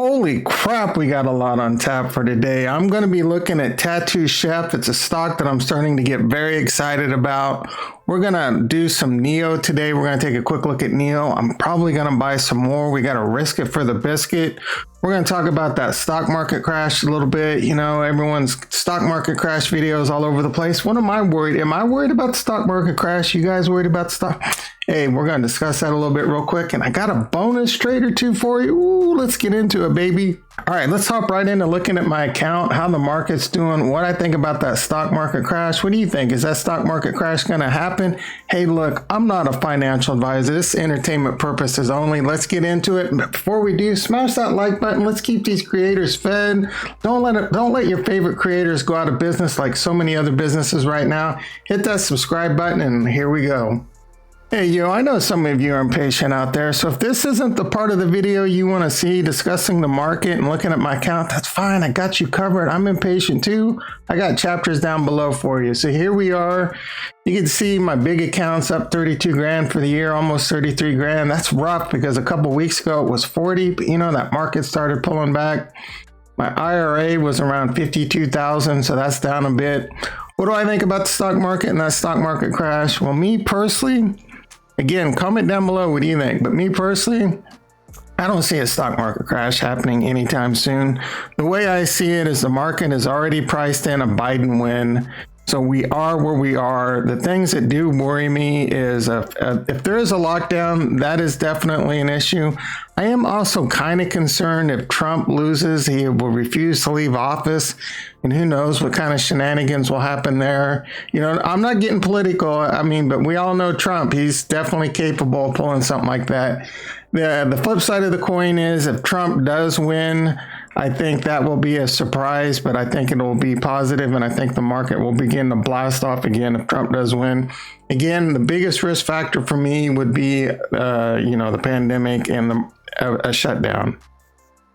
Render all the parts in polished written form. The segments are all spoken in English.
Holy crap, we got a lot on tap for today. I'm going to be looking at Tattooed Chef. It's a stock that I'm starting to get very excited about. We're going to do some NIO today. We're going to take a quick look at NIO. I'm probably going to buy some more. We got to risk it for the biscuit. We're going to talk about that stock market crash a little bit. You know, everyone's stock market crash videos all over the place. What am I worried? Am I worried about the stock market crash? You guys worried about the stock? Hey, we're going to discuss that a little bit real quick. And I got a bonus trade or two for you. Ooh, let's get into it, baby. All right, let's hop right into looking at my account, how the market's doing, what I think about that stock market crash. What do you think? Is that stock market crash going to happen? Hey, look, I'm not a financial advisor. This is entertainment purposes only. Let's get into it. But before we do, smash that like button. Let's keep these creators fed. Don't let your favorite creators go out of business like so many other businesses right now. Hit that subscribe button and here we go. Hey, yo, I know some of you are impatient out there, so if this isn't the part of the video you want to see discussing the market and looking at my account, that's fine. I got you covered. I'm impatient too. I got chapters down below for you. So here we are. You can see my big account's up 32 grand for the year, almost 33 grand. That's rough because a couple weeks ago it was 40, but you know, that market started pulling back. My IRA was around 52,000, so that's down a bit. What do I think about the stock market and that stock market crash? Well, me personally, again, comment down below what do you think. But me personally, I don't see a stock market crash happening anytime soon. The way I see it is the market is already priced in a Biden win. So we are where we are. The things that do worry me is if there is a lockdown, that is definitely an issue. I am also kind of concerned if Trump loses, he will refuse to leave office. And who knows what kind of shenanigans will happen there. You know, I'm not getting political. I mean, but we all know Trump. He's definitely capable of pulling something like that. The flip side of the coin is if Trump does win, I think that will be a surprise, but I think it will be positive, and I think the market will begin to blast off again if Trump does win. Again, the biggest risk factor for me would be, the pandemic and a shutdown.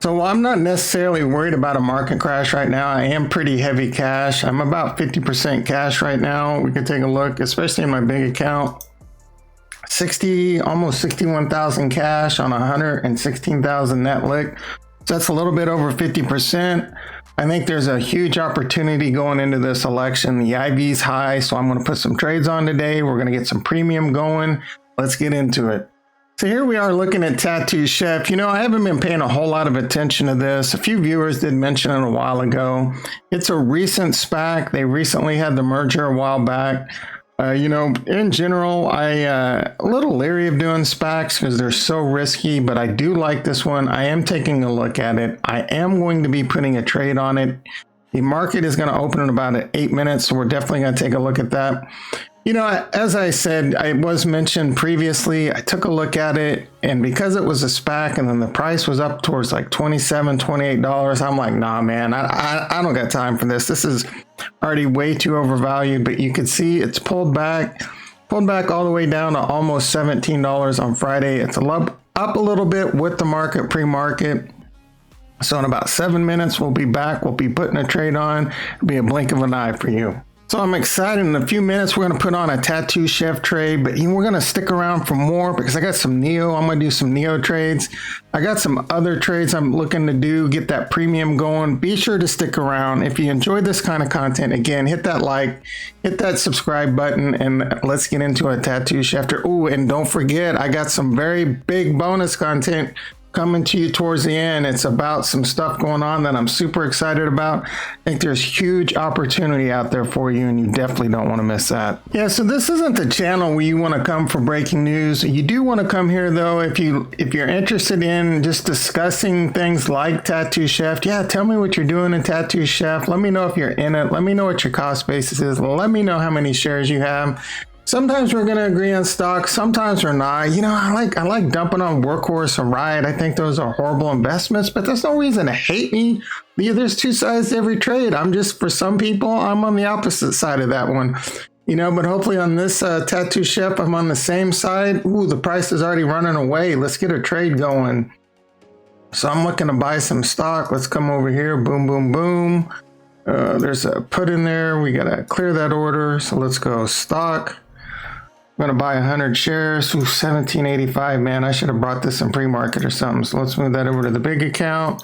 So while I'm not necessarily worried about a market crash right now, I am pretty heavy cash. I'm about 50% cash right now. We can take a look, especially in my big account. Almost 61,000 cash on 116,000 net lick. So that's a little bit over 50%. I think there's a huge opportunity going into this election. The IV's high, so I'm going to put some trades on today. We're going to get some premium going. Let's get into it. So here we are looking at Tattooed Chef. You know, I haven't been paying a whole lot of attention to this. A few viewers did mention it a while ago. It's a recent SPAC. They recently had the merger a while back. In general, a little leery of doing SPACs because they're so risky, but I do like this one. I am taking a look at it. I am going to be putting a trade on it. The market is going to open in about 8 minutes, so we're definitely going to take a look at that. You know, as I said, I was mentioned previously, I took a look at it, and because it was a SPAC and then the price was up towards like $27, $28, I'm like, nah, man, I don't got time for this. This is already way too overvalued, but you can see it's pulled back all the way down to almost $17 on Friday. It's up a little bit with the market pre-market. So in about 7 minutes, we'll be back. We'll be putting a trade on. It'll be a blink of an eye for you. So I'm excited. In a few minutes, we're going to put on a Tattooed Chef trade, but we're going to stick around for more because I got some NIO. I'm going to do some NIO trades. I got some other trades I'm looking to do, get that premium going. Be sure to stick around. If you enjoyed this kind of content, again, hit that like, hit that subscribe button, and let's get into a Tattooed Chef. Oh, and don't forget, I got some very big bonus content coming to you towards the end. It's about some stuff going on that I'm super excited about. I think there's huge opportunity out there for you, and you definitely don't want to miss that. Yeah, so this isn't the channel where you want to come for breaking news. You do want to come here though if you're interested in just discussing things like Tattooed Chef. Yeah, tell me what you're doing in Tattooed Chef. Let me know if you're in it. Let me know what your cost basis is. Let me know how many shares you have. Sometimes we're going to agree on stocks. Sometimes we're not. You know, I like dumping on Workhorse and Riot. I think those are horrible investments, but there's no reason to hate me. Yeah, there's two sides to every trade. For some people, I'm on the opposite side of that one. You know, but hopefully on this Tattooed Chef, I'm on the same side. Ooh, the price is already running away. Let's get a trade going. So I'm looking to buy some stock. Let's come over here. Boom, boom, boom. There's a put in there. We got to clear that order. So let's go stock. I'm going to buy 100 shares. Ooh, 1785, man. I should have brought this in pre-market or something. So let's move that over to the big account.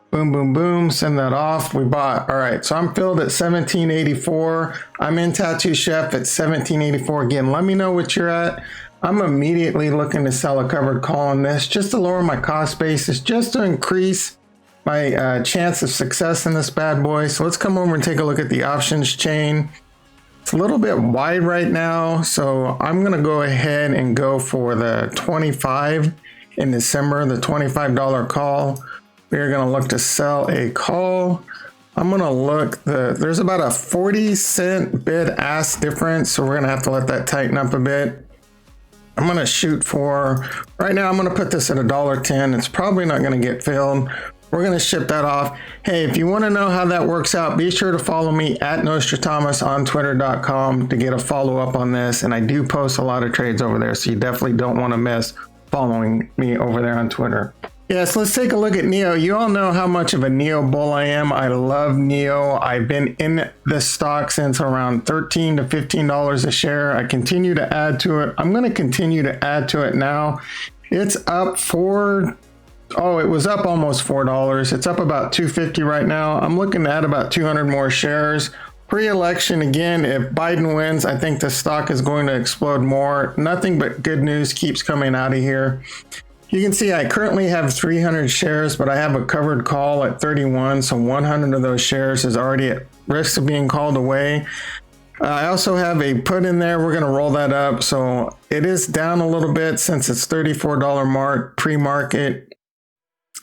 Boom, boom, boom. Send that off. We bought. All right. So I'm filled at 1784. I'm in Tattooed Chef at 1784. Again, let me know what you're at. I'm immediately looking to sell a covered call on this just to lower my cost basis, just to increase my chance of success in this bad boy. So let's come over and take a look at the options chain. It's a little bit wide right now, so I'm going to go ahead and go for the 25 in December, the $25 call. We're going to look to sell a call. I'm going to look, there's about a 40-cent bid-ask difference, so we're going to have to let that tighten up a bit. I'm going to shoot for, right now I'm going to put this at $1.10. It's probably not going to get filled. We're going to ship that off. Hey, if you want to know how that works out, be sure to follow me at Nostradamus on Twitter.com to get a follow-up on this. And I do post a lot of trades over there, so you definitely don't want to miss following me over there on Twitter. Yes, let's take a look at NIO. You all know how much of a NIO bull I am. I love NIO. I've been in this stock since around $13 to $15 a share. I continue to add to it. I'm going to continue to add to it now. It's up it was up almost $4. It's up about $2.50 right now. I'm looking to add about 200 more shares. Pre-election, again, if Biden wins, I think the stock is going to explode more. Nothing but good news keeps coming out of here. You can see I currently have 300 shares, but I have a covered call at 31, so 100 of those shares is already at risk of being called away. I also have a put in there. We're going to roll that up. So it is down a little bit since it's $34 mark pre-market.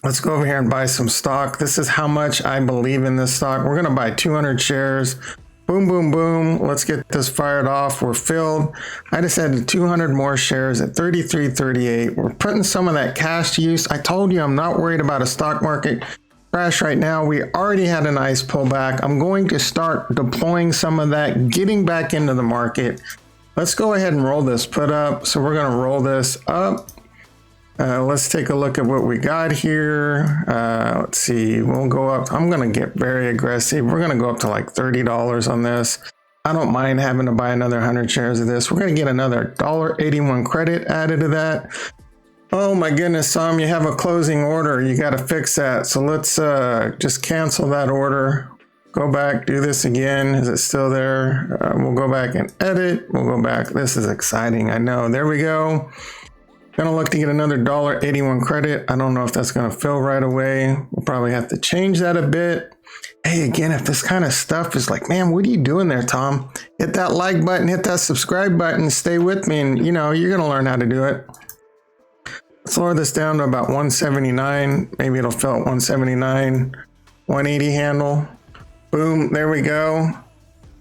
Let's go over here and buy some stock. This is how much I believe in this stock. We're going to buy 200 shares. Boom, boom, boom. Let's get this fired off. We're filled. I just added 200 more shares at $33.38. We're putting some of that cash to use. I told you I'm not worried about a stock market crash right now. We already had a nice pullback. I'm going to start deploying some of that, getting back into the market. Let's go ahead and roll this put up. So we're going to roll this up. Let's take a look at what we got here. Let's see, we'll go up. I'm going to get very aggressive. We're going to go up to like $30 on this. I don't mind having to buy another 100 shares of this. We're going to get another $1.81 credit added to that. Oh my goodness, Sam, you have a closing order. You got to fix that. So let's just cancel that order. Go back, do this again. Is it still there? We'll go back and edit. We'll go back. This is exciting. I know. There we go. Gonna look to get another $1.81 credit. I don't know if that's gonna fill right away. We'll probably have to change that a bit. Hey, again, if this kind of stuff is like, man, what are you doing there, Tom? Hit that like button, hit that subscribe button, stay with me, and you know, you're gonna learn how to do it. Let's lower this down to about 179. Maybe it'll fill at 179, 180 handle. Boom, there we go.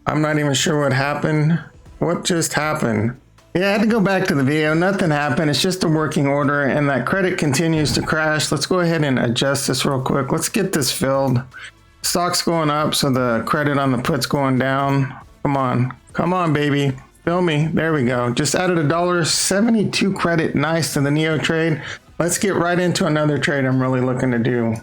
I'm not even sure what happened. What just happened? Yeah, I had to go back to the video. Nothing happened. It's just a working order, and that credit continues to crash. Let's go ahead and adjust this real quick. Let's get this filled. Stock's going up, so the credit on the put's going down. Come on, baby. Fill me. There we go. Just added a $1.72 credit. Nice to the NIO trade. Let's get right into another trade I'm really looking to do.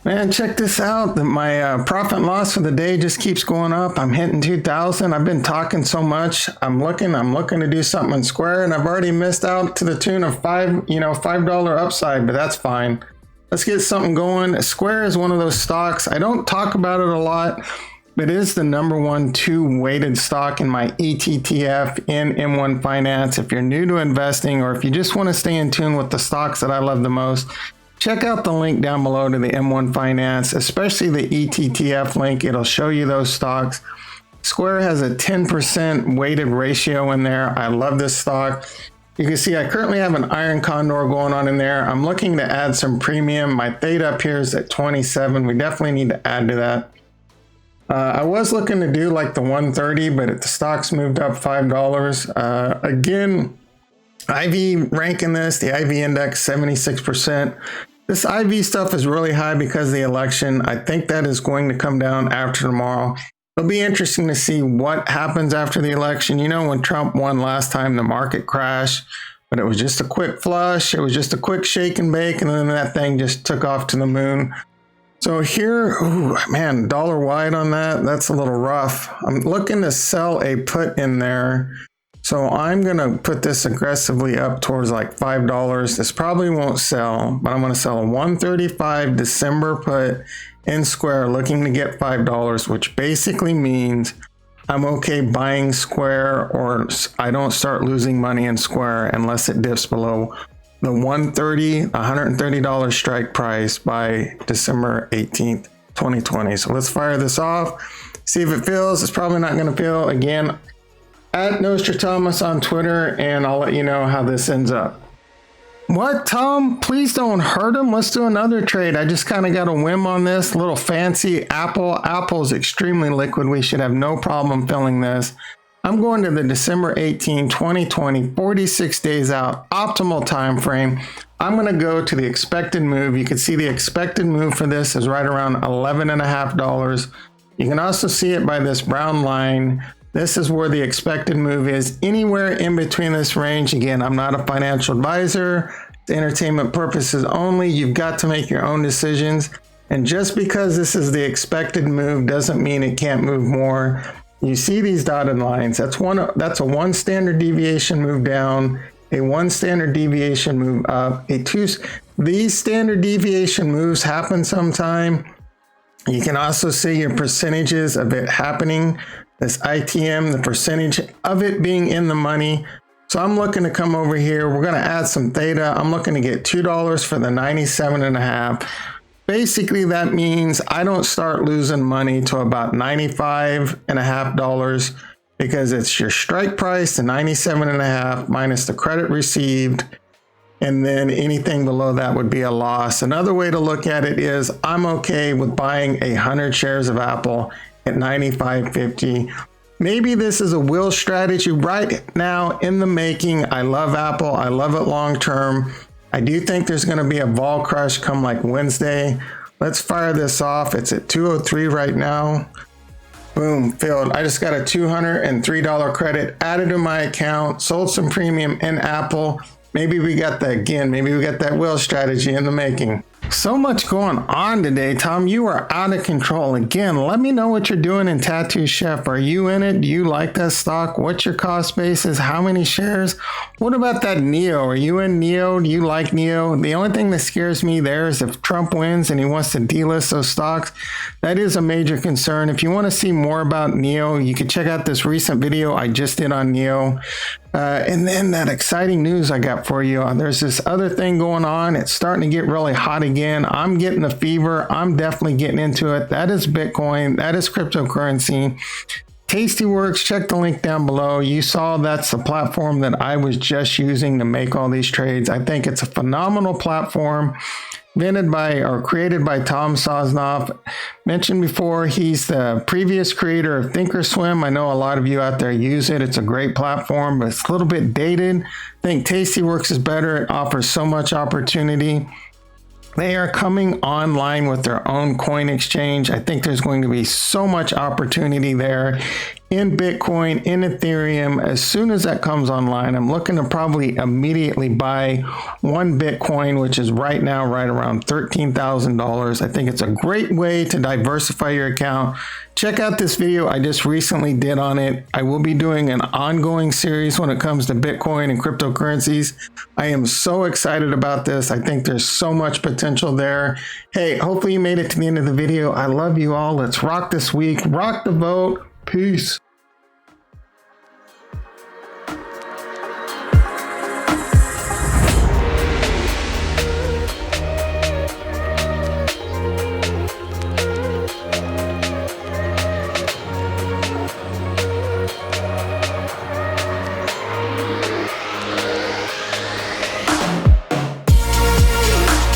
Man, check this out. My profit and loss for the day just keeps going up. I'm hitting 2,000. I've been talking so much. I'm looking to do something in Square, and I've already missed out to the tune of $5 upside, but that's fine. Let's get something going. Square is one of those stocks. I don't talk about it a lot, but it is the number 2 weighted stock in my ETTF in M1 Finance. If you're new to investing, or if you just want to stay in tune with the stocks that I love the most, check out the link down below to the M1 Finance, especially the ETTF link. It'll show you those stocks. Square has a 10% weighted ratio in there. I love this stock. You can see I currently have an iron condor going on in there. I'm looking to add some premium. My Theta up here is at 27. We definitely need to add to that. I was looking to do like the 130, but the stock's moved up $5. Again, IV ranking this, the IV index 76%. This IV stuff is really high because of the election. I think that is going to come down after tomorrow. It'll be interesting to see what happens after the election. You know, when Trump won last time, the market crashed, but it was just a quick flush. It was just a quick shake and bake, and then that thing just took off to the moon. So here, ooh, man, dollar wide on that. That's a little rough. I'm looking to sell a put in there. So I'm going to put this aggressively up towards like $5. This probably won't sell, but I'm going to sell a 135 December put in Square looking to get $5, which basically means I'm okay buying Square, or I don't start losing money in Square unless it dips below the $130 strike price by December 18th, 2020. So let's fire this off, see if it fills. It's probably not going to fill. Again, at Nostradamus on Twitter, and I'll let you know how this ends up. What, Tom? Please don't hurt him. Let's do another trade. I just kind of got a whim on this. Little fancy Apple. Apple's extremely liquid. We should have no problem filling this. I'm going to the December 18, 2020, 46 days out, optimal time frame. I'm going to go to the expected move. You can see the expected move for this is right around $11.50. You can also see it by this brown line. This is where the expected move is, anywhere in between this range. Again, I'm not a financial advisor. It's entertainment purposes only. You've got to make your own decisions. And just because this is the expected move doesn't mean it can't move more. You see these dotted lines. That's a 1 standard deviation move down, a 1 standard deviation move up, these standard deviation moves happen sometime. You can also see your percentages of it happening. This ITM, the percentage of it being in the money. So I'm looking to come over here. We're going to add some Theta. I'm looking to get $2 for the 97.5. Basically, that means I don't start losing money to about $95.50 because it's your strike price, the 97.5 minus the credit received. And then anything below that would be a loss. Another way to look at it is I'm okay with buying 100 shares of Apple at $95.50. Maybe this is a will strategy right now in the making. I love Apple. I love it long term. I do think there's going to be a vol crush come like Wednesday. Let's fire this off. It's at 203 right now. Boom, filled. I just got a $203 credit added to my account, sold some premium in Apple. Maybe we got that again. Maybe we got that will strategy in the making. So much going on today, Tom. You are out of control. Again, let me know what you're doing in Tattooed Chef. Are you in it? Do you like that stock? What's your cost basis? How many shares? What about that NIO? Are you in NIO? Do you like NIO? The only thing that scares me there is if Trump wins and he wants to delist those stocks. That is a major concern. If you want to see more about NIO, you can check out this recent video I just did on NIO. And then that exciting news I got for you. There's this other thing going on. It's starting to get really hot again. I'm getting a fever. I'm definitely getting into it. That is Bitcoin. That is cryptocurrency. Tastyworks, check the link down below. You saw that's the platform that I was just using to make all these trades. I think it's a phenomenal platform. Invented by or created by Tom Sosnoff. Mentioned before, he's the previous creator of Thinkorswim. I know a lot of you out there use it. It's a great platform, but it's a little bit dated. I think Tastyworks is better. It offers so much opportunity. They are coming online with their own coin exchange. I think there's going to be so much opportunity there in Bitcoin, in Ethereum. As soon as that comes online, I'm looking to probably immediately buy 1 Bitcoin, which is right now right around $13,000. I think it's a great way to diversify your account. Check out this video I just recently did on it. I will be doing an ongoing series when it comes to Bitcoin and cryptocurrencies. I am so excited about this. I think there's so much potential there. Hey, hopefully you made it to the end of the video. I love you all. Let's rock this week. Rock the vote. Peace.